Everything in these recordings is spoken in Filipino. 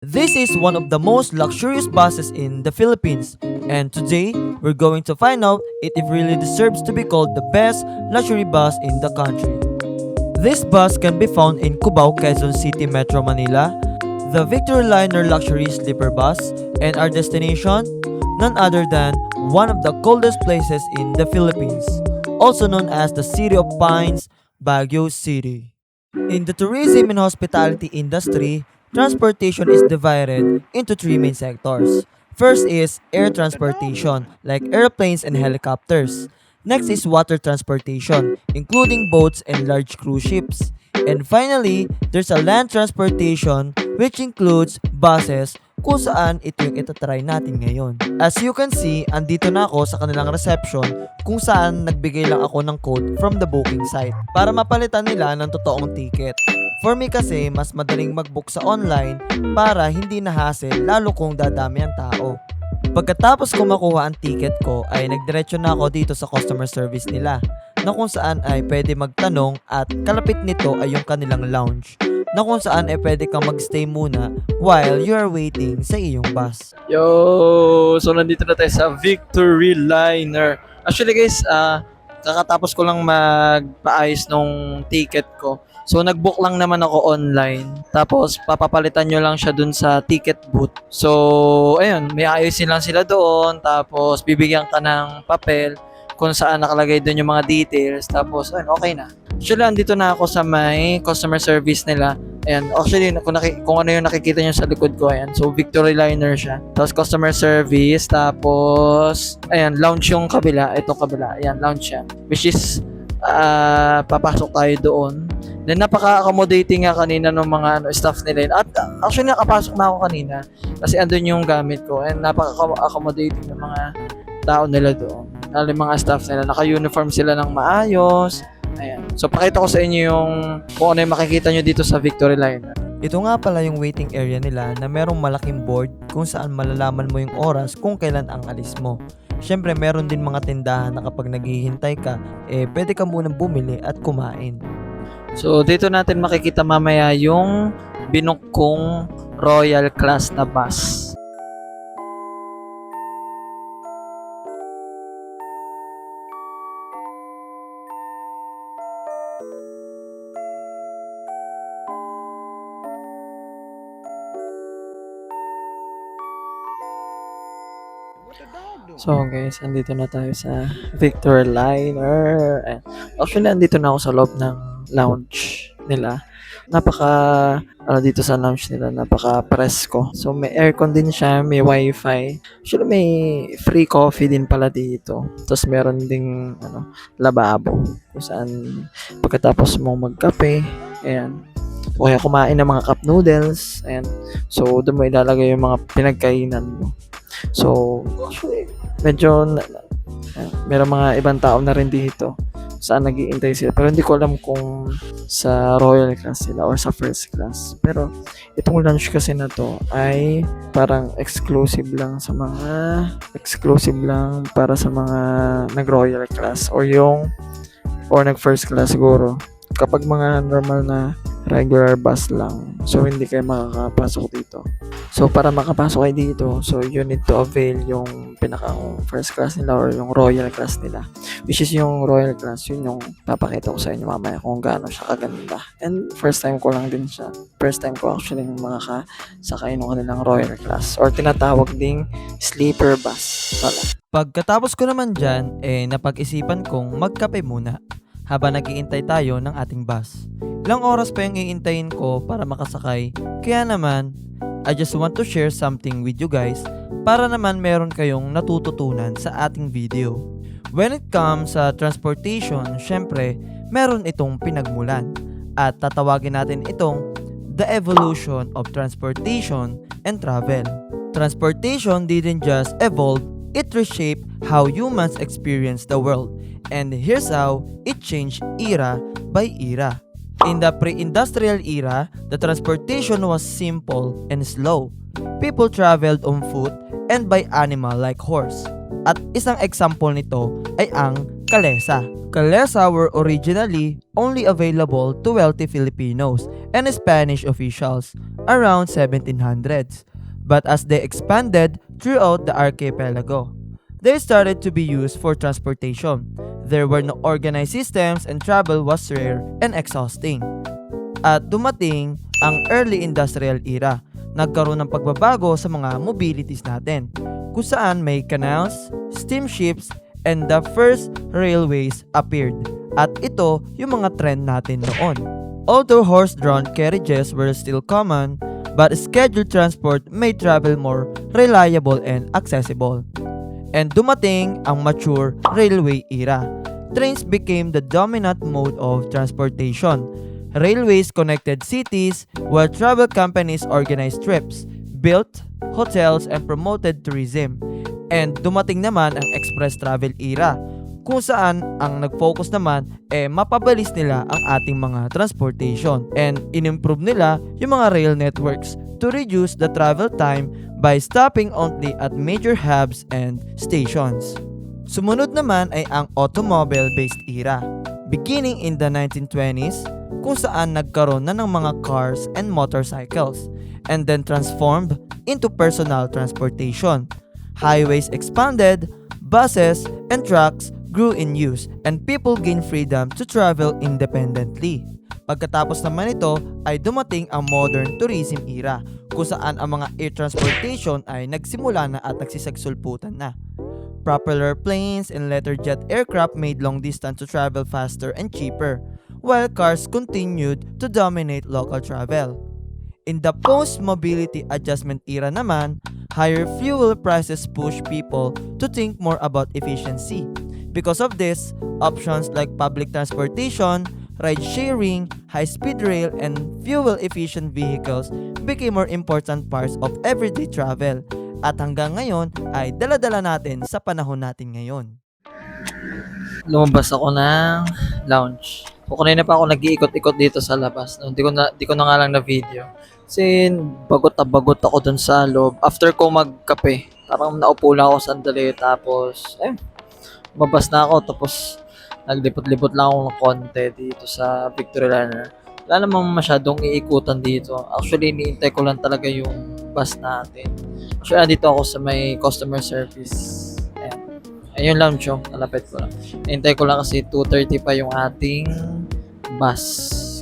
This is one of the most luxurious buses in the Philippines, and today we're going to find out if it really deserves to be called the best luxury bus in the country. This bus can be found in Cubao, Quezon City, Metro Manila, the Victory Liner Luxury Sleeper Bus, and our destination, none other than one of the coldest places in the Philippines, also known as the City of Pines, Baguio City. In the tourism and hospitality industry, transportation is divided into three main sectors. First is air transportation, like airplanes and helicopters. Next is water transportation, including boats and large cruise ships. And finally, there's a land transportation which includes buses kung saan ito yung itatry natin ngayon. As you can see, andito na ako sa kanilang reception kung saan nagbigay lang ako ng code from the booking site para mapalitan nila ng totoong ticket. For me kasi, mas madaling mag-book sa online para hindi na hassle lalo kung dadami ang tao. Pagkatapos ko makuha ang ticket ko ay nagdiretso na ako dito sa customer service nila na kung saan ay pwede magtanong at kalapit nito ay yung kanilang lounge na kung saan ay pwede kang magstay muna while you are waiting sa iyong bus. Yo! So, nandito na tayo sa Victory Liner. Actually guys, kakatapos ko lang magpaayos nung ticket ko. So, nag-book lang naman ako online. Tapos, papapalitan nyo lang siya dun sa ticket booth. So, ayun, may ayusin lang sila doon. Tapos, bibigyan ka ng papel kung saan nakalagay doon yung mga details. Tapos, ayun, okay na. Actually, andito na ako sa may customer service nila. Ayan, actually, kung ano yung nakikita nyo sa likod ko, ayan. So, Victory Liner siya. Tapos, customer service. Tapos, ayan, lounge yung kabila. Itong kabila. Ayan, lounge yan. Which is, papasok tayo doon. Then, napaka-accommodating nga kanina ng mga staff nila. At actually, nakapasok na ako kanina. Kasi andun yung gamit ko. And napaka-accommodating ng mga tao nila doon. Lalo yung mga staff nila. Naka-uniform sila ng maayos. Ayan. So, pakita ko sa inyo yung kung ano yung makikita nyo dito sa Victory Liner. Ito nga pala yung waiting area nila na merong malaking board kung saan malalaman mo yung oras kung kailan ang alis mo. Siyempre, meron din mga tindahan na kapag naghihintay ka, pwede ka munang bumili at kumain. So, dito natin makikita mamaya yung binook kong Royal Class na bus. So guys, andito na tayo sa Victory Liner. Actually, andito na ako sa loob ng lounge nila. Dito sa lounge nila, napaka-presko. So may aircon din siya, may wifi. Actually, may free coffee din pala dito. Tapos meron ding lababo kung saan pagkatapos mo magkape, ayan. O kaya kumain ng mga cup noodles, ayan. So doon mo ilalagay yung mga pinagkainan mo. So, actually, medyo meron mga ibang tao na rin dito saan nag-iintay sila. Pero hindi ko alam kung sa Royal Class sila or sa First Class. Pero itong lunch kasi na to ay parang exclusive lang para sa mga nag-Royal Class or nag-First Class siguro. Kapag mga normal na regular bus lang, so hindi kayo makakapasok dito. So para makapasok kayo dito, so you need to avail yung pinakang first class nila or yung royal class nila, which is yung royal class. Yun yung papakita ko sa inyo mamaya kung gaano siya kaganda. And first time ko lang din siya. First time ko actually makakasakay ng kanilang royal class or tinatawag ding sleeper bus pala. Pagkatapos ko naman dyan, napag-isipan kong magkape muna habang nag-iintay tayo ng ating bus. Ilang oras pa yung iintayin ko para makasakay, kaya naman, I just want to share something with you guys para naman meron kayong natututunan sa ating video. When it comes sa transportation, syempre, meron itong pinagmulan at tatawagin natin itong the evolution of transportation and travel. Transportation didn't just evolve, it reshaped how humans experience the world. And here's how it changed era by era. In the pre-industrial era, the transportation was simple and slow. People traveled on foot and by animal like horse. At isang example nito ay ang Kalesa. Kalesa were originally only available to wealthy Filipinos and Spanish officials around 1700s. But as they expanded throughout the archipelago, they started to be used for transportation. There were no organized systems and travel was rare and exhausting. At dumating ang early industrial era. Nagkaroon ng pagbabago sa mga mobilities natin, kung saan may canals, steamships, and the first railways appeared. At ito yung mga trend natin noon. Although horse-drawn carriages were still common, but scheduled transport made travel more reliable and accessible. And dumating ang mature railway era. Trains became the dominant mode of transportation. Railways connected cities, while travel companies organized trips, built hotels, and promoted tourism. And dumating naman ang express travel era, kung saan ang nag-focus naman mapabilis nila ang ating mga transportation and inimprove nila yung mga rail networks to reduce the travel time by stopping only at major hubs and stations. Sumunod naman ay ang automobile-based era, beginning in the 1920s, kung saan nagkaroon na ng mga cars and motorcycles and then transformed into personal transportation. Highways expanded, buses and trucks grew in use, and people gained freedom to travel independently. Pagkatapos naman ito ay dumating ang modern tourism era, kung saan ang mga air transportation ay nagsimula na at nagsisagsulputan na. Propeller planes and letter jet aircraft made long distance to travel faster and cheaper, while cars continued to dominate local travel. In the post-mobility adjustment era naman, higher fuel prices pushed people to think more about efficiency. Because of this, options like public transportation, ride-sharing, high-speed rail, and fuel-efficient vehicles became more important parts of everyday travel. At hanggang ngayon ay dala-dala natin sa panahon natin ngayon. Lumabas ako ng lounge. So, kanina pa ako nag-iikot-ikot dito sa labas. No? Di ko na nga lang na video. Kasi bagot na bagot ako dun sa loob. After ko magkape, parang naupo lang ako sandali. Tapos, mabas na ako. Tapos, naglipot-lipot lang ako ng konti dito sa Victory Liner. Wala namang masyadong iikutan dito. Actually, iniintay ko lang talaga yung bus natin. Actually, dito ako sa may customer service. Ayun lang, Chong. Nalapit ko lang. Hintay ko lang kasi 2:30 pa yung ating bus.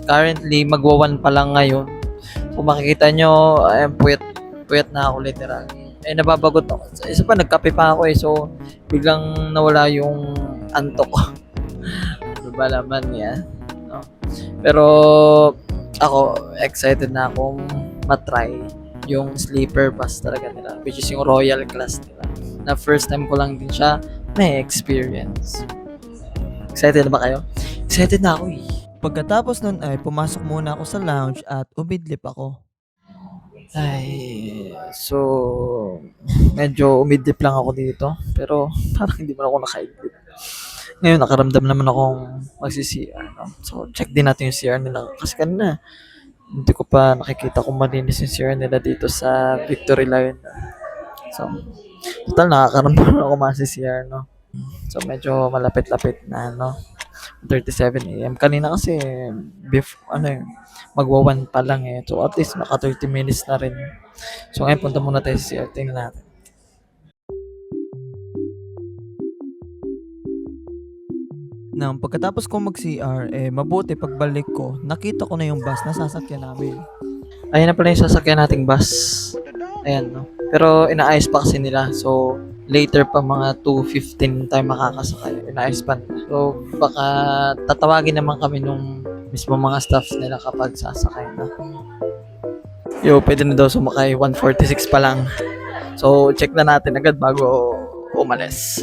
Currently, magwa-1 pa lang ngayon. Kung makikita nyo, puyat na ako literal. Nababagot ako. Isa pa, nagkape pa ako So, biglang nawala yung antok ko. Ano ba naman yan? No? Pero, ako, excited na akong matry yung sleeper bus talaga nila. Which is yung Royal Class nila. Na first time ko lang din siya may experience. Excited na ba kayo? Excited na ako Pagkatapos nun ay pumasok muna ako sa lounge at umidlip ako. So, medyo umidlip lang ako dito. Pero parang hindi man ako nakaidlip. Ngayon, nakaramdam naman akong magsi-CR. No? So, check din natin yung CR nila. Kasi kanina, hindi ko pa nakikita kung malinis yung CR nila dito sa Victory Line. So, total, nakakaramdam ako masi-CR, no? So, medyo malapit-lapit na, 37 AM. Kanina kasi, magwa-1 pa lang So, at least, naka 30 minutes na rin. So, ngayon, punta muna tayo sa CR. Tingnan natin. Nang pagkatapos ko mag-CR, mabuti pagbalik ko, nakita ko na yung bus na sasakyan namin. Ayan na pala yung sasakyan nating bus. Ayan, no? Pero inaayos pa kasi nila. So, later pa mga 2:15 tayo makakasakay. Inaayos pa nila. So, baka tatawagin naman kami nung mismo mga staffs nila kapag sasakay na. Pwede na daw sumakay. 1:46 pa lang. So, check na natin agad bago umalis.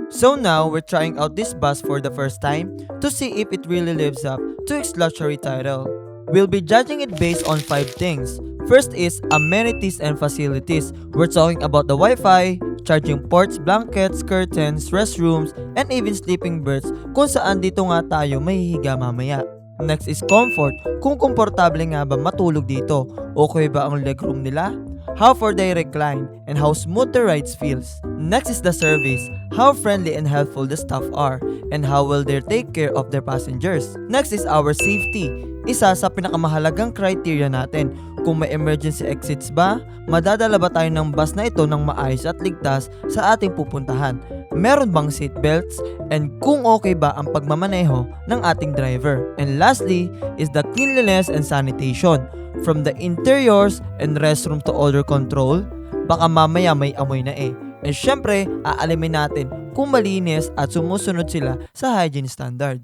So now, we're trying out this bus for the first time to see if it really lives up to its luxury title. We'll be judging it based on 5 things. First is amenities and facilities. We're talking about the Wi-Fi, charging ports, blankets, curtains, restrooms, and even sleeping berths kung saan dito nga tayo mahihiga mamaya. Next is comfort. Kung komportable nga ba matulog dito? Okay ba ang legroom nila? How far they recline and how smooth the rides feels. Next is the service. How friendly and helpful the staff are and how well they take care of their passengers. Next is our safety. Isa sa pinakamahalagang criteria natin. Kung may emergency exits ba, madadala ba tayo ng bus na ito ng maayos at ligtas sa ating pupuntahan? Meron bang seatbelts? And kung okay ba ang pagmamaneho ng ating driver? And lastly is the cleanliness and sanitation. From the interiors and restroom to odor control, baka mamaya may amoy na eh. And syempre, aalamin natin kung malinis at sumusunod sila sa hygiene standards.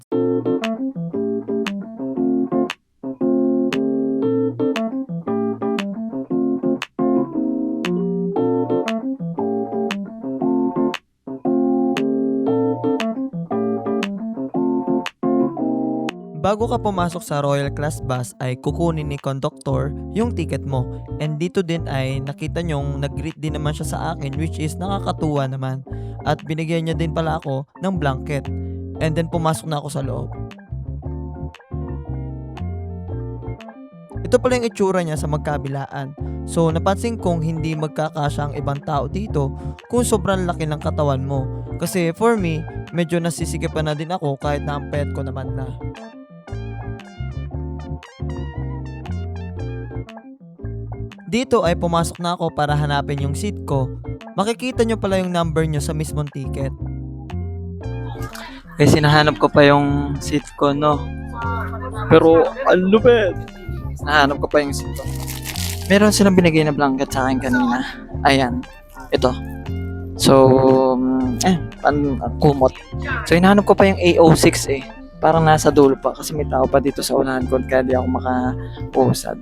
Bago ka pumasok sa Royal Class Bus ay kukunin ni conductor yung ticket mo. And dito din ay nakita nyong nag-greet din naman siya sa akin, which is nakakatuwa naman. At binigyan niya din pala ako ng blanket. And then pumasok na ako sa loob. Ito pala yung itsura niya sa magkabilaan. So napansin kong hindi magkakasya ang ibang tao dito kung sobrang laki ng katawan mo. Kasi for me, medyo nasisikipan na din ako kahit na ang pet ko naman na. Dito ay pumasok na ako para hanapin yung seat ko. Makikita nyo pala yung number nyo sa mismong ticket. Kasi nahanap ko pa yung seat ko, no? Pero, ang lupit! Nahanap ko pa yung seat ko. Meron silang binigay na blanket sa akin kanina. Ayan. Ito. So, kumot. So, hinahanap ko pa yung A06 eh. Parang nasa dulo pa kasi may tao pa dito sa unahan ko kaya di ako makausad.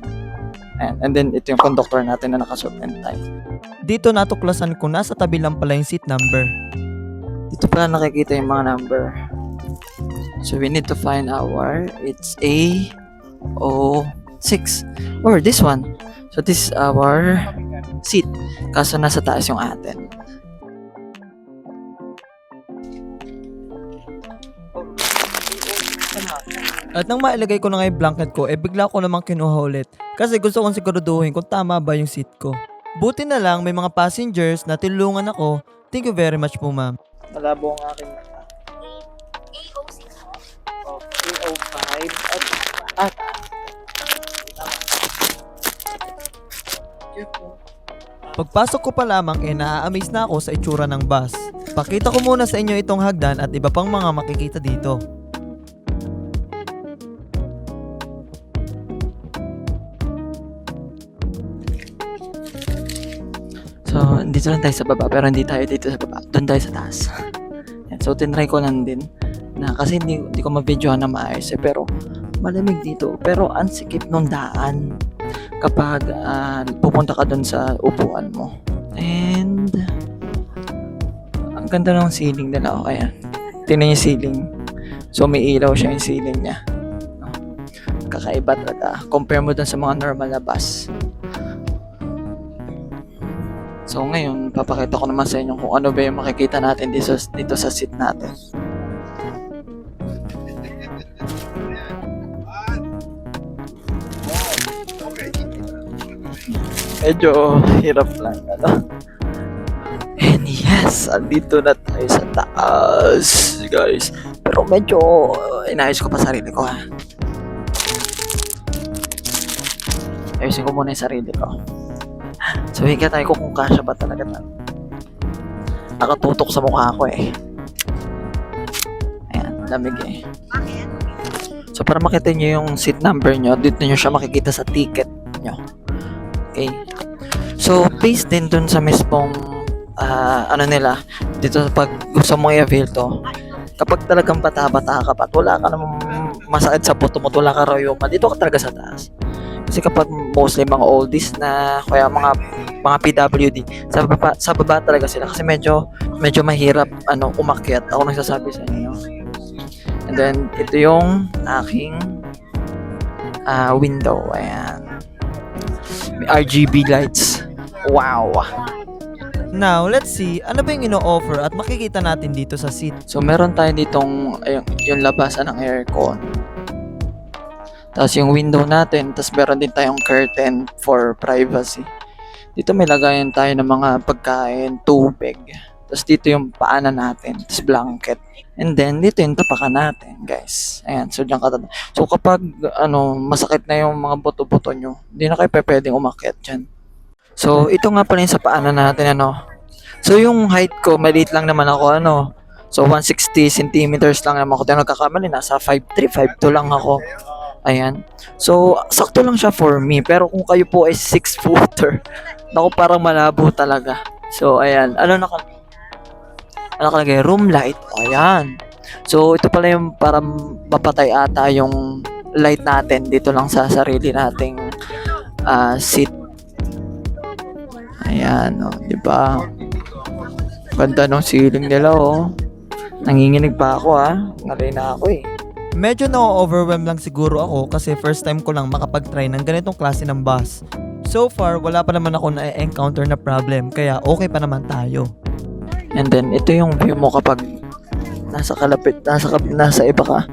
And then, ito yung conductor natin na nakasuot and tie. Dito natuklasan ko nasa tabi lang pala yung seat number. Dito pala nakikita yung mga number. So, we need to find it's A06. Or this one. So, this is our seat. Kaso nasa taas yung atin. At nang mailagay ko na nga yung blanket ko, bigla ko namang kinuha ulit. Kasi gusto kong siguraduhin kung tama ba yung seat ko. Buti na lang may mga passengers na tinulungan ako. Thank you very much po, ma'am. Malabo ang aking mata. A05 at Pagpasok ko pa lamang naa-amaze na ako sa itsura ng bus. Pakita ko muna sa inyo itong hagdan at iba pang mga makikita dito. So, dito lang tayo sa baba, pero hindi tayo dito sa baba. Doon tayo sa taas. Yan. So, tinry ko lang din na kasi hindi ko ma-videohan na maayos pero malamig dito. Pero ang sikip nung daan kapag pupunta ka doon sa upuan mo. And ang ganda ng ceiling nila. O, ayan. Tingnan yung ceiling. So, may ilaw siya yung ceiling niya. Kakaiba talaga. Compare mo doon sa mga normal na bus. So ngayon, papakita ko naman sa inyo kung ano ba yung makikita natin dito sa seat natin. Medyo hirap lang, ano? And yes, andito na tayo sa taas, guys. Pero medyo inayos ko pa sarili ko, ha. Ayusin ko muna yung sarili ko. So, higa tayo kung kasya ba talaga na. Nakatutok sa mukha ko eh. Ayan, lamig eh. So, para makita nyo yung seat number nyo, dito nyo siya makikita sa ticket nyo. Okay. So, based din dun sa mismong, nila, dito pag gusto mong i-avail to, kapag talagang bata-bata ka pa, wala ka namang masakit sa puto mo, wala ka rayuma, dito ka talaga sa taas. Kasi kapag mostly mga oldies na kaya mga PWD sa baba talaga sila kasi medyo mahirap umakyat. Ako nagsasabi sa inyo. And then ito yung aking window. Ayan. May RGB lights. Wow. Now, let's see ano ba yung ino-offer at makikita natin dito sa seat. So meron tayo ditong yung labasan ng aircon. Tapos yung window natin, tapos meron din tayong curtain for privacy. Dito may lagayan tayo ng mga pagkain, tubig. Tapos dito yung paanan natin, tapos blanket. And then dito yung tapakan natin, guys. Ayan, so diyan ka. So kapag masakit na yung mga buto-buto nyo, hindi na kayo pwedeng umakyat dyan. So ito nga pala yung sa paanan natin, So yung height ko, maliit lang naman ako, So 160 centimeters lang naman ako. Tayo nagkakamali, nasa 5'3", 5'2 lang ako. Ayan. So, sakto lang siya for me. Pero kung kayo po ay 6-footer, naku, parang malabo talaga. So, ayan. Ano nakalagay? Room light. Ayan. So, ito pala yung para mapatay ata yung light natin dito lang sa sarili nating seat. Ayan, di ba? Ganda ng ceiling nila, Nanginginig pa ako, Ngalay na ako, Medyo na-overwhelm lang siguro ako kasi first time ko lang makapag-try ng ganitong klase ng bus. So far, wala pa naman ako na-encounter na problem, kaya okay pa naman tayo. And then, ito yung view mo kapag nasa iba ka.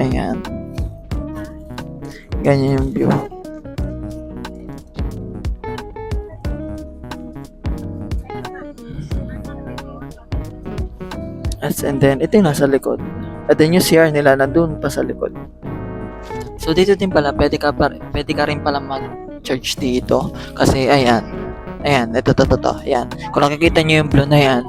Ayan. Ganyan yung view. And then, ito yung nasa likod. At then yung CR nila nandun pa sa likod. So dito din pala, pwede ka rin pala mag-charge dito. Kasi ayan, ito. Ayan. Kung nakikita nyo yung blue na yan,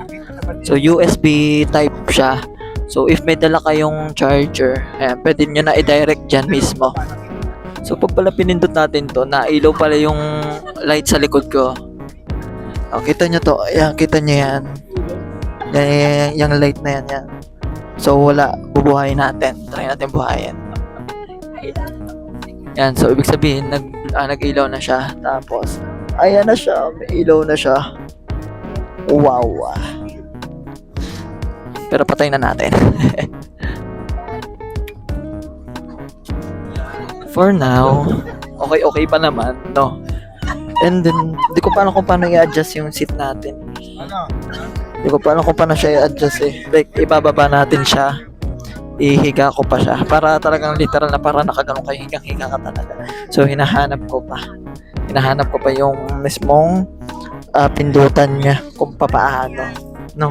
so USB type siya. So if may dala kayong charger, ayan, pwede nyo na i-direct dyan mismo. So pag pala pinindot natin to, nailaw pala yung light sa likod ko. Kita nyo to, ayan, kita nyo yan. Yung light na yan. So wala, bubuhayin natin. Try natin buhayin. Yan, so ibig sabihin nag-ilaw na siya. Tapos ayan na siya, may ilaw na siya. Wow. Pero patay na natin. For now, okay pa naman, no? And then, di ko pa alam kung paano i-adjust yung seat natin. Hindi ko pa alam kung paano siya i-adjust Like, ibababa natin siya. Ihiga ko pa siya. Para talagang literal na para nakaganong kayo. Higang-higa ka talaga. So, hinahanap ko pa yung mismong pindutan niya kung papaano. No?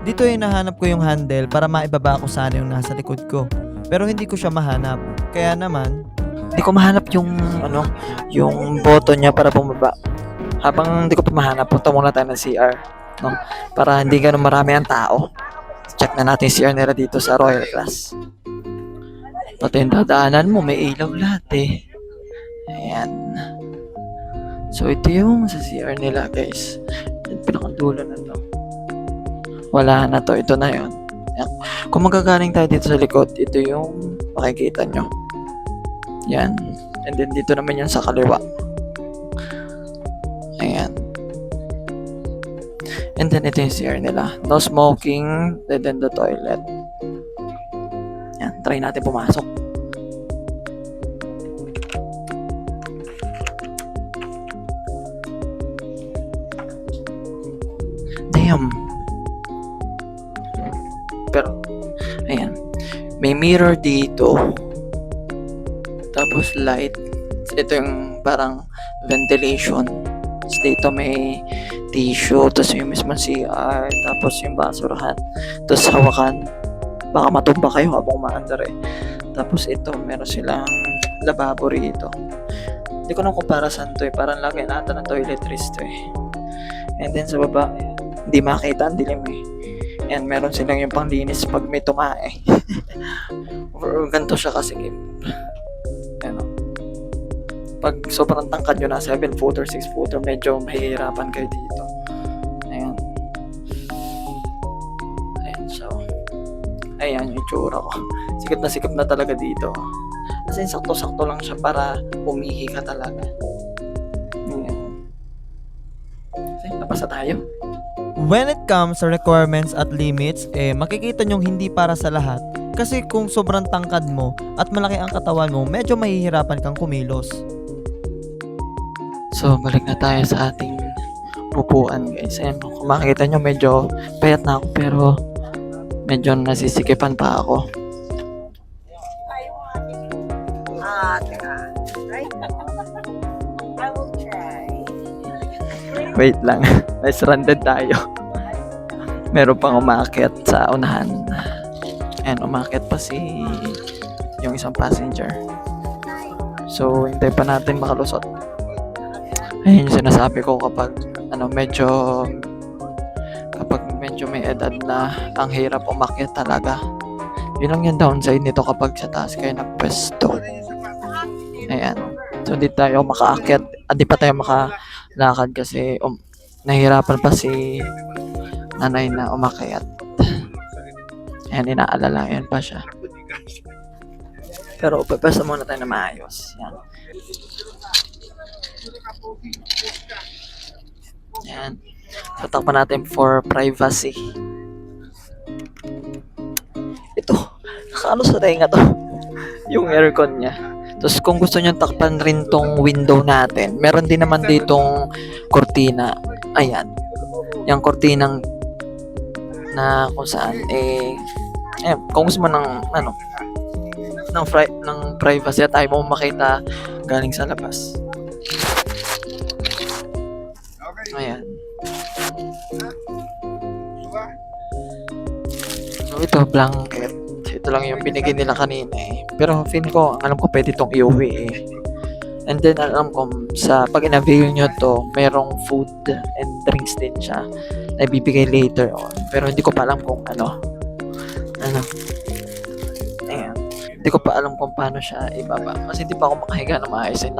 Dito hinahanap ko yung handle para maibaba ko sana yung nasa likod ko. Pero hindi ko siya mahanap. Kaya naman, hindi ko mahanap yung yung button niya para bumaba. Habang hindi ko pa mahanap, punta muna tayo ng CR. No? Para hindi ganun marami ang tao. Check na natin CR nila dito sa Royal Class. Pati yung dadaanan mo, may ilaw lahat Ayan. So ito yung sa CR nila, guys. Yung pinakadulo na to. Wala na to, ito na yun. Ayan. Kung magagaling tayo dito sa likod, ito yung makikita nyo. Yan. And then dito naman yan sa kaliwa. Ayan. And then ito yung CR nila. No smoking, and then the toilet. Yan, try natin pumasok. Damn. Pero, ayan. May mirror dito. Tapos light. Ito yung parang ventilation. Tapos dito may tissue, tapos yung mismo CR, tapos yung basurahan, tapos hawakan, baka matumba kayo habang umaandar Tapos ito, meron silang lababo rito. Hindi ko nang kumpara saan to parang laki nata ng toiletries to And then sa baba, hindi makita, ang dilim And meron silang yung panglinis pag may tumae. Ganito siya kasi pag sobrang tangkad nyo na 7-footer, 6-footer, medyo mahihirapan kayo dito. Ayan siya. Ayan yung itsura ko. Sikip na talaga dito. Kasi sakto-sakto lang siya para umihi ka talaga. Ayan. Kasi napasa tayo. when it comes sa requirements at limits, makikita nyong hindi para sa lahat. Kasi kung sobrang tangkad mo at malaki ang katawan mo, medyo mahihirapan kang kumilos. So, balik na tayo sa ating upuan, guys. Ayan, kung makikita nyo, medyo payat na ako, pero medyo nasisikipan pa ako. Wait lang. May stranded tayo. Meron pang umakyat sa unahan. Ayan, umakyat pa yung isang passenger. So, hintay pa natin makalusot. Ayun yung sinasabi ko kapag medyo may edad na, ang hirap umakyat talaga. Yun lang yung downside nito kapag sa taas kayo nagpwesto. Ayan. So, hindi tayo makaakyat. Hindi pa tayo makalakad kasi nahihirapan pa si nanay na umakyat. Ayan, inaalala. Ayan pa siya. Pero pwesta muna tayo na maayos. Yan. Yan. Tatakpan natin for privacy. Ito. Nakaano sa tenga to. Yung aircon niya. Tapos kung gusto nyo takpan rin tong window natin, meron din naman ditong kortina. Ayan. Yung kortinang na kung saan kung gusto mo ng privacy at ayaw mo makita galing sa labas. Ayan. So ito, blanket. Ito lang yung binigay nila kanina eh. Pero feeling ko, alam ko pwede itong iuwi eh. And then alam ko pag in-avail nyo to, merong food and drinks din siya na ibibigay later on. Pero hindi ko pa alam kung ano. Ayan. Hindi ko pa alam kung paano siya ibaba. Kasi hindi pa ako makahiga na maayos eh.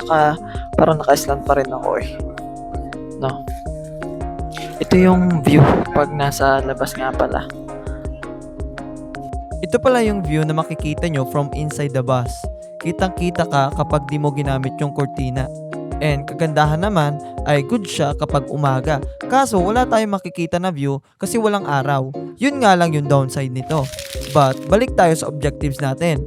Parang naka-slant pa rin ako eh. No. Ito yung view pag nasa labas nga pala. Ito pala yung view na makikita nyo from inside the bus. Kitang-kita ka kapag di mo ginamit yung kortina. And kagandahan naman ay good siya kapag umaga. Kaso wala tayong makikita na view kasi walang araw. Yun nga lang yung downside nito. But balik tayo sa objectives natin.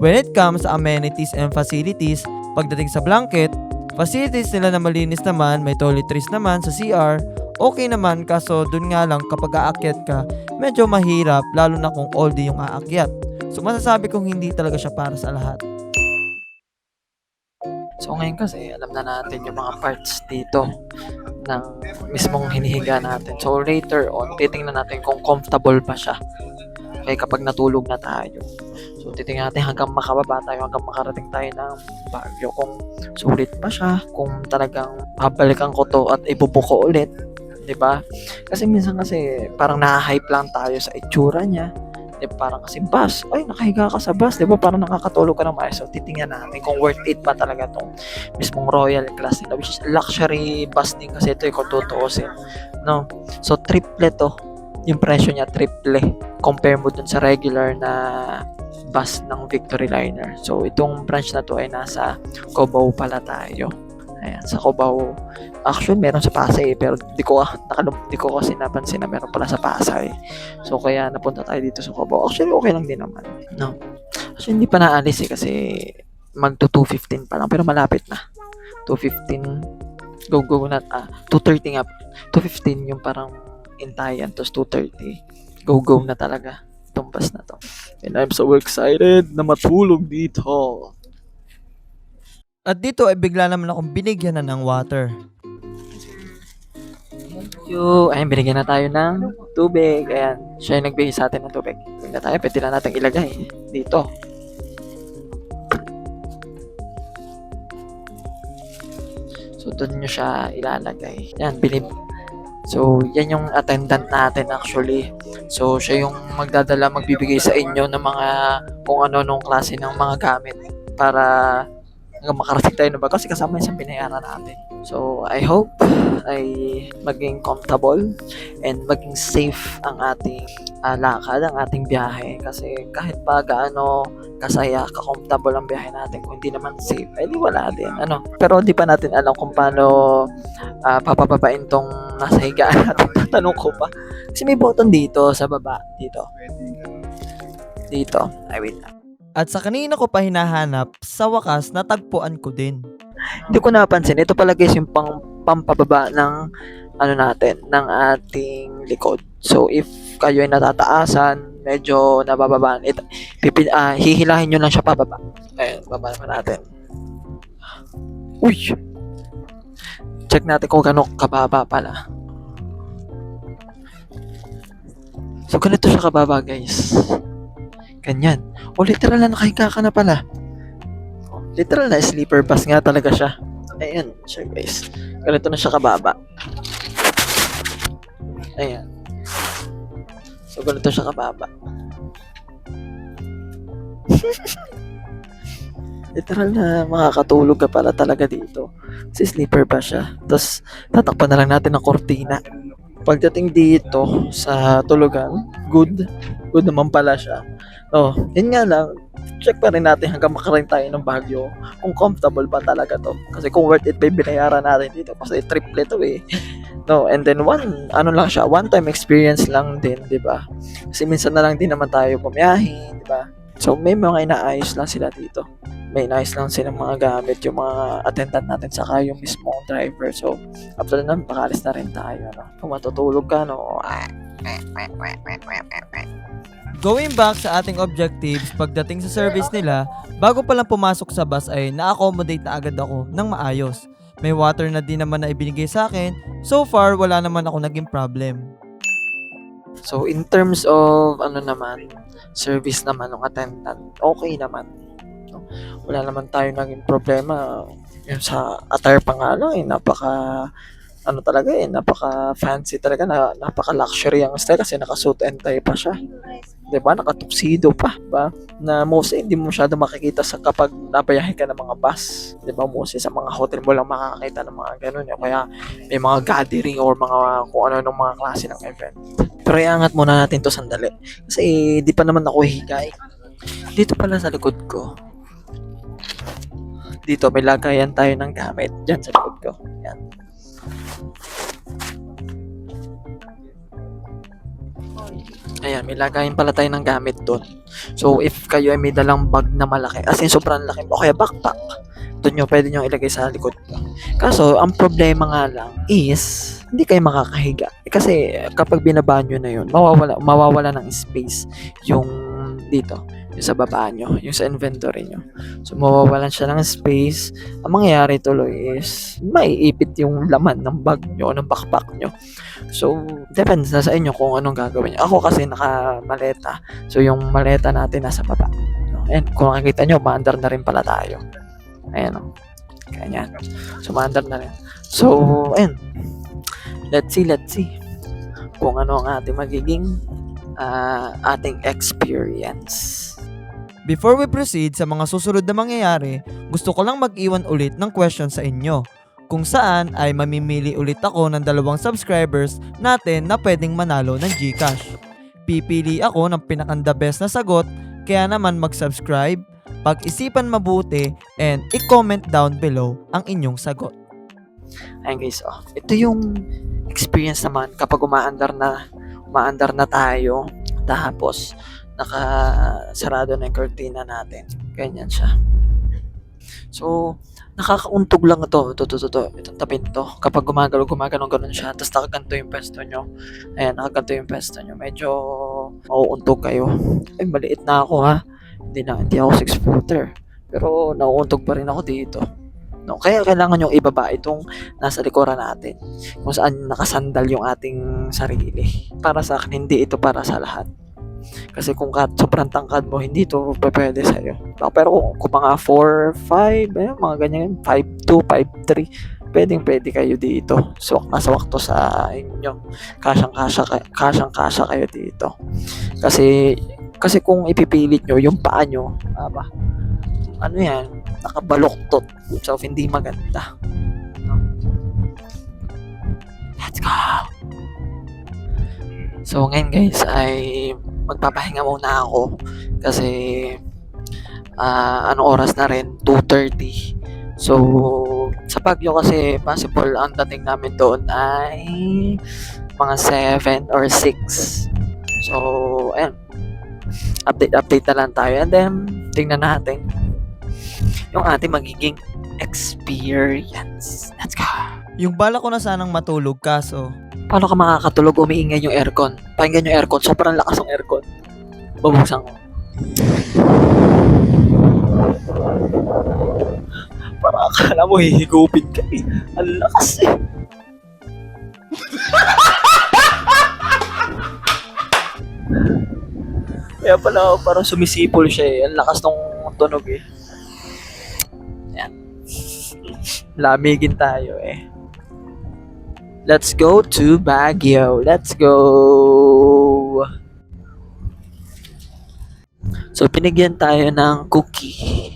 When it comes sa amenities and facilities, pagdating sa blanket, facilities nila na malinis naman, may toiletries naman sa CR, okay naman, kaso dun nga lang kapag aakyat ka, medyo mahirap lalo na kung oldie yung aakyat. So masasabi kong hindi talaga siya para sa lahat. So ngayon kasi alam na natin yung mga parts dito ng mismong hinihiga natin. So later on, titingnan natin kung comfortable pa siya. Okay, kapag natulog na tayo. So titingnan natin hanggang makababa tayo, hanggang makarating tayo ng Baguio kung sulit pa siya, kung talagang babalikan ko to at ibubuko ulit. 'Di ba? Kasi minsan kasi parang na-hype lang tayo sa itsura niya. Parang kasi bus, ay nakahiga ka sa bus, 'di ba? Parang nakakatulog ka ng maayos. So titingnan natin kung worth it pa talaga tong mismong royal class nila, which is luxury bus din kasi ito kung tutuusin, no? So triple to, yung presyo niya triple compare mo dun sa regular na bus ng Victory Liner. So itong branch na to ay nasa Cubao pala tayo. Ayan, sa Cubao. Actually, meron sa Pasay pero di ko kasi napansin na meron pala sa Pasay. So, kaya napunta tayo dito sa Cubao. Actually, okay lang din naman. No? Actually, hindi pa naalis eh kasi magto 2:15 pa lang pero malapit na. 2:15 go na 2:30 nga. 2:15 yung parang intayan tapos 2:30 go na talaga itong bus na to. And I'm so excited na matulog dito. At dito ay bigla naman akong binigyan na ng water. Ayun, binigyan na tayo ng tubig. Ayan, siya yung nagbigay sa atin ng tubig. Binigyan na tayo, pwede na natin ilagay dito. So, doon nyo siya ilalagay. Yan, So, yan yung attendant natin actually. So, siya yung magbibigay sa inyo ng mga kung ano-anong klase ng mga gamit para hanggang makarating tayo na ba kasi kasama yung sa binayaran natin. So, I hope ay maging comfortable and maging safe ang ating lakad, ang ating biyahe. Kasi kahit pa gaano kasaya, ka-comfortable ang biyahe natin, kung hindi naman safe, ay di wala din. Pero di pa natin alam kung paano papababain tong nasa higaan natin. Tatanong ko pa. Kasi may button dito sa baba. Dito. Ay, wait lang. At sa kanina ko pa hinahanap, sa wakas natagpuan ko din. Hindi ko napansin. Ito pala guys yung pampababa ng ng ating likod. So if kayo ay natataasan, medyo nabababaan, hihilahin nyo lang siya pababa. Ayun, baba naman natin. Uy! check natin kung gaano kababa pala. So, ganito siya kababa, guys. Ganyan. O, literal na nakahiga ka na pala. O, literal na sleeper bus nga talaga siya. Ayan siya, guys. Ganito na siya kababa. Ayan. So, ganito siya kababa. Literal na makakatulog ka pala talaga dito. Kasi sleeper ba siya? Tapos, tatakpan na lang natin ng kortina. Pagdating dito sa tulugan, good. Good naman pala siya. Oh, yun nga lang, check pa rin natin hanggang makarating tayo ng Baguio kung comfortable ba talaga to. Kasi kung worth it ba yung binayaran natin dito. Kasi triple to eh. No, and then one time experience lang din, di ba? Kasi minsan na lang din naman tayo bumiyahin, di ba? So, may mga inaayos lang sila dito. May inaayos lang silang mga gamit, yung mga attendant natin, saka yung mismong driver. So, after na, pakalis na rin tayo, no? Kung matutulog ka, no? Going back sa ating objectives pagdating sa service nila, bago pa lang pumasok sa bus ay na-accommodate na agad ako ng maayos. May water na din naman na ibinigay sa akin. So far, wala naman ako naging problem. So, in terms of, service naman ng attendant, okay naman. No? Wala naman tayo naging problema. Yung sa attire pa nga lang, napaka fancy talaga, napaka luxury ang style kasi naka-suit and tie pa siya. 'Di ba? Naka-tuxedo pa, ba? Na mostly hindi mo masyado makikita sa kapag nabayahe ka ng mga bus. 'Di ba? Mostly sa mga hotel mo lang makakakita ng mga ganun. Kaya may mga gathering or mga kung ano ng mga klase ng event. Pero iangat muna natin to sandali. Kasi di pa naman ako higay. Dito pala sa likod ko. Dito may lagayan tayo ng gamit. Diyan sa likod ko. Yan. Ayan, may lagayin pala tayo ng gamit doon. So, if kayo ay may dalang bag na malaki, as in sobrang laki, o kaya backpack, doon pwede nyo ilagay sa likod. Kaso, ang problema nga lang is, hindi kayo makakahiga. Kasi, kapag binaba nyo na yun, mawawala ng space yung dito, yung sa baba nyo, yung sa inventory nyo. So, mawawalan siya ng space. Ang mangyayari tuloy is, maiipit yung laman ng bag nyo, ng backpack nyo. So, depends na sa inyo kung anong gagawin nyo. Ako kasi naka-maleta. So, yung maleta natin nasa baba. Ayan, kung nakikita nyo, maandar na rin pala tayo. Ayan o. Ganyan. So, maandar na rin. So, ayan. Let's see. Kung ano ang ating magiging ating experience. Before we proceed sa mga susunod na mangyayari, gusto ko lang mag-iwan ulit ng question sa inyo. Kung saan ay mamimili ulit ako ng 2 subscribers natin na pwedeng manalo ng GCash. Pipili ako ng pinaka-the best na sagot, kaya naman mag-subscribe, pag-isipan mabuti, and i-comment down below ang inyong sagot. Ayan guys, ito yung experience naman kapag umaandar na tayo, tapos nakasarado na yung cortina natin. Ganyan siya. So, nakakauntog lang ito. Itong tapin to. Kapag gumagano siya, tapos nakaganto yung pesto nyo. Ayan, nakaganto yung pesto nyo. Medyo mauuntog kayo. Ay, maliit na ako ha. Hindi ako 6-footer. Pero nauuntog pa rin ako dito. No, kaya kailangan yung ibaba itong nasa likuran natin. Kung saan nakasandal yung ating sarili. Para sa akin, hindi ito para sa lahat. Kasi kung sobrang tangkad mo, hindi ito pwede sa'yo. Pero kung mga 4, 5, mga ganyan, 5'2", 5'3", pwede kayo dito. So, nasa wakto sa inyo. Kasyang-kasya kayo dito. Kasi kung ipipilit nyo, yung paa nyo, nakabaluktot. So, hindi maganda. Let's go! So, ngayon guys, ay magpapahinga muna ako kasi anong oras na rin? 2:30. So, sa Baguio kasi possible ang dating namin doon ay mga 7 or 6. So, ayan. Update na lang tayo and then tingnan natin yung ating magiging experience. Let's go! Yung bala ko na sanang matulog kaso Paano ka makakatulog umiingay yung aircon? Pakinggan yung aircon. Sobrang lakas ng aircon. Babuksan ko. Para Akala mo hihigupin ka eh. Ang lakas eh. Kaya pala parang sumisipol siya eh. Ang lakas ng tunog eh. Yan. Lamigin tayo eh. Let's go to Baguio. Let's go. So, binigyan tayo ng cookie.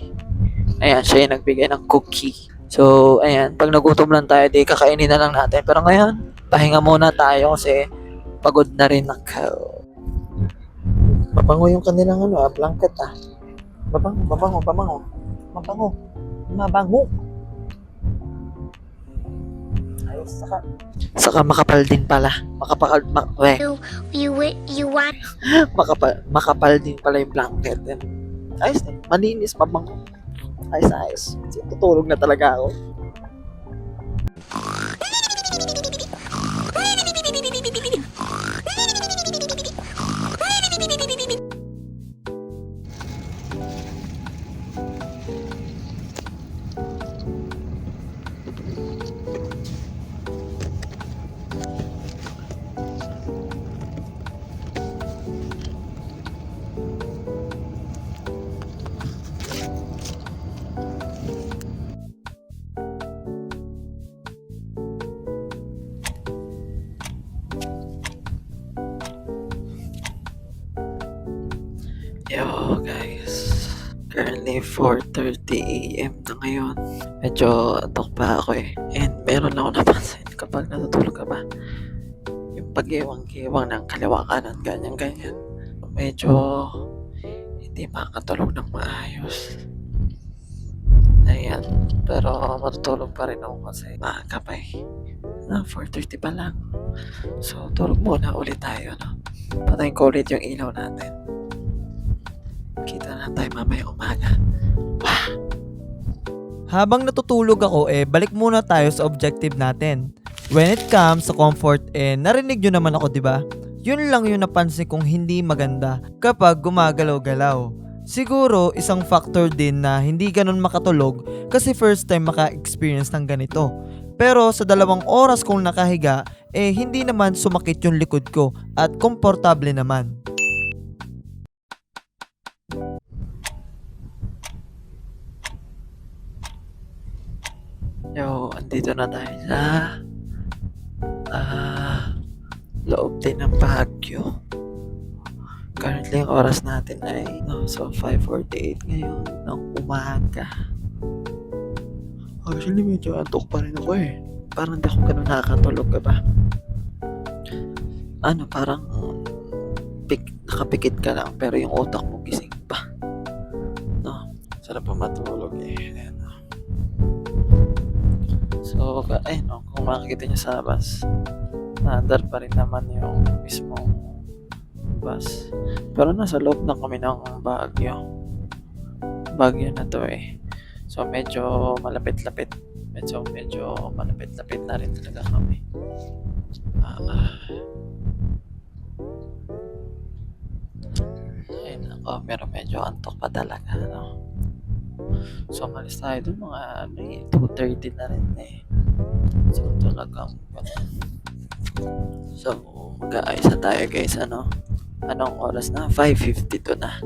Ayan, siya yung nagbigay ng cookie. So, ayan, pag nagutom lang tayo, di kakainin na lang natin. Pero ngayon, pahinga muna tayo kasi pagod na rin ako. Mabango yung kanilang blanket ah. Mabango. Ayos, saka makapal din pala. You want Makapal din pala yung blanket. Ayos din, malinis, mabango. Ayos. Tutulog na talaga ako. Yo guys, currently 4:30 AM na ngayon. Medyo antok pa ako eh. And meron lang ako napansin kapag natutulog ka ba, yung pag-iwang-iwang ng kaliwa kanan, ganyan. Medyo hindi makakatulog ng maayos. Ayan, pero matutulog pa rin ako kasi maaga pa eh. 4:30 pa lang. So, tulog muna ulit tayo, no? Patayin ko ulit yung ilaw natin. Kita na tayo mamaya umaga. Habang natutulog ako balik muna tayo sa objective natin. When it comes sa comfort narinig nyo naman ako, 'di ba? Yun lang yung napansin kong hindi maganda kapag gumagalaw-galaw. Siguro isang factor din na hindi ganun makatulog kasi first time maka-experience ng ganito. Pero sa 2 oras kong nakahiga hindi naman sumakit yung likod ko at komportable naman. Yo, andito na tayo sa loob din ng Baguio. Currently, ang oras natin ay 5:48 ngayon ng umaga. Actually, medyo antok pa rin ako eh. Parang hindi ako ganun nakakatulog ka ba? Parang nakapikit ka lang pero yung utak mo gising pa. No? Sarap pa matulog eh. Ayan. So, kung makikita nyo sa bus, naandar pa rin naman yung mismong bus. Pero nasa loob na kami ng Baguio. Baguio na to eh. So, medyo malapit-lapit. Medyo malapit-lapit na rin talaga kami. Ayun ako, pero medyo antok pa talaga, no? So, malis tayo dun mga 2:30 na rin eh. So, talagang So, mag-aayos na tayo guys, Anong oras na? 5:52 na.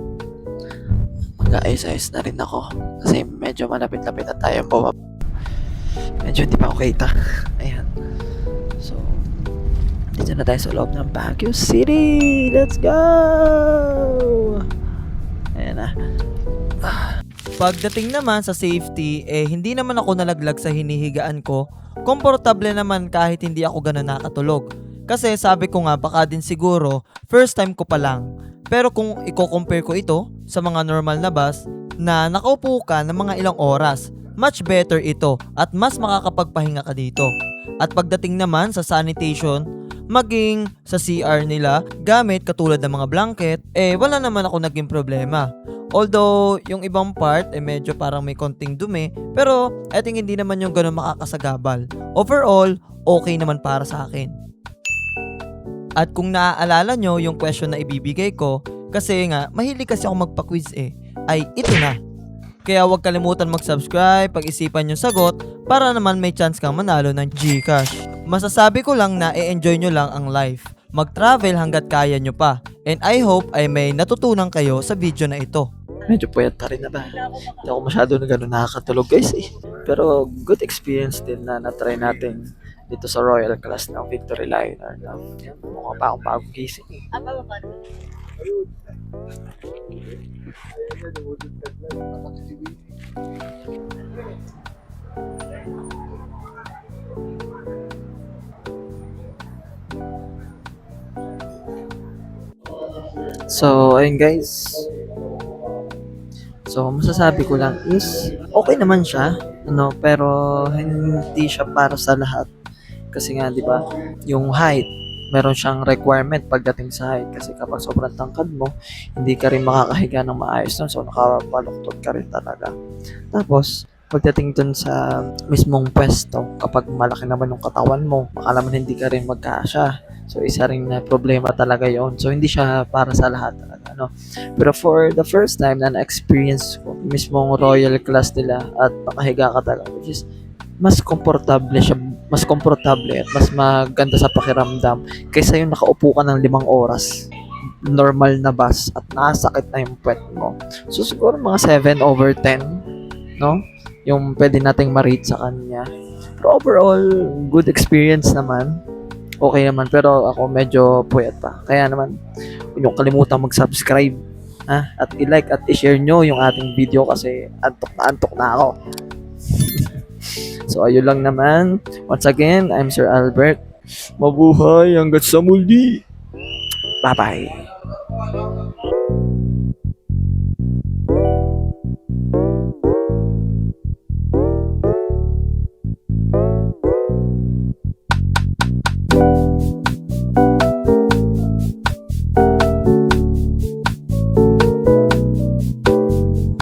Mag-aayos-ayos na rin ako. Kasi medyo malapit-lapit na tayo bumaba. Medyo hindi pa ako kita. Ayan. So, dito na tayo sa loob ng Baguio City. Let's go! Ayan na. Pagdating naman sa safety, hindi naman ako nalaglag sa hinihigaan ko. Komportable naman kahit hindi ako ganun nakatulog. Kasi sabi ko nga baka din siguro first time ko pa lang. Pero kung i-compare ko ito sa mga normal na bus na nakaupo ka ng mga ilang oras, much better ito at mas makakapagpahinga ka dito. At pagdating naman sa sanitation, maging sa CR nila gamit katulad ng mga blanket, wala naman ako naging problema. Although, yung ibang part, medyo parang may konting dumi, pero I think hindi naman yung ganun makakasagabal. Overall, okay naman para sa akin. At kung naaalala nyo yung question na ibibigay ko, kasi nga, mahilig kasi ako magpa-quiz ay ito na. Kaya huwag kalimutan mag-subscribe, pag-isipan yung sagot para naman may chance kang manalo ng GCash. Masasabi ko lang na i-enjoy nyo lang ang life. Mag-travel hanggat kaya nyo pa. And I hope ay may natutunan kayo sa video na ito. Medyo puyat pa rin na ba? Hindi ako masyado na gano'n nakakatulog guys eh. Pero good experience din na na-try natin dito sa Royal Class ng Victory Liner. Yan, mukha pa akong bagong gising eh. So, ayun guys. So, masasabi ko lang is, okay naman siya, pero hindi siya para sa lahat. Kasi nga, di ba, yung height, meron siyang requirement pagdating sa height. Kasi kapag sobrang tangkad mo, hindi ka rin makakahiga ng maayos nun. So, nakapaluktot ka rin talaga. Tapos, pagdating dun sa mismong pwesto, kapag malaki naman yung katawan mo, baka naman hindi ka rin magkasya. So, isa rin na problema talaga yon. So, hindi siya para sa lahat talaga, no? Pero for the first time na na-experience ko, mismong royal class nila at nakahiga ka talaga, which is, mas komportable siya, mas komportable at mas maganda sa pakiramdam kaysa yung nakaupo ka ng 5 oras normal na bus at nakasakit na yung puwet mo. So, siguro mga 7/10, no? Yung pwede nating ma-rate sa kanya. Pero overall, good experience naman. Okay naman, pero ako medyo puyat pa. Kaya naman, huwag niyong kalimutan mag-subscribe, at i-like at i-share nyo yung ating video kasi antok na ako. So, ayun lang naman. Once again, I'm Sir Albert. Mabuhay hanggat sa muli. Bye-bye.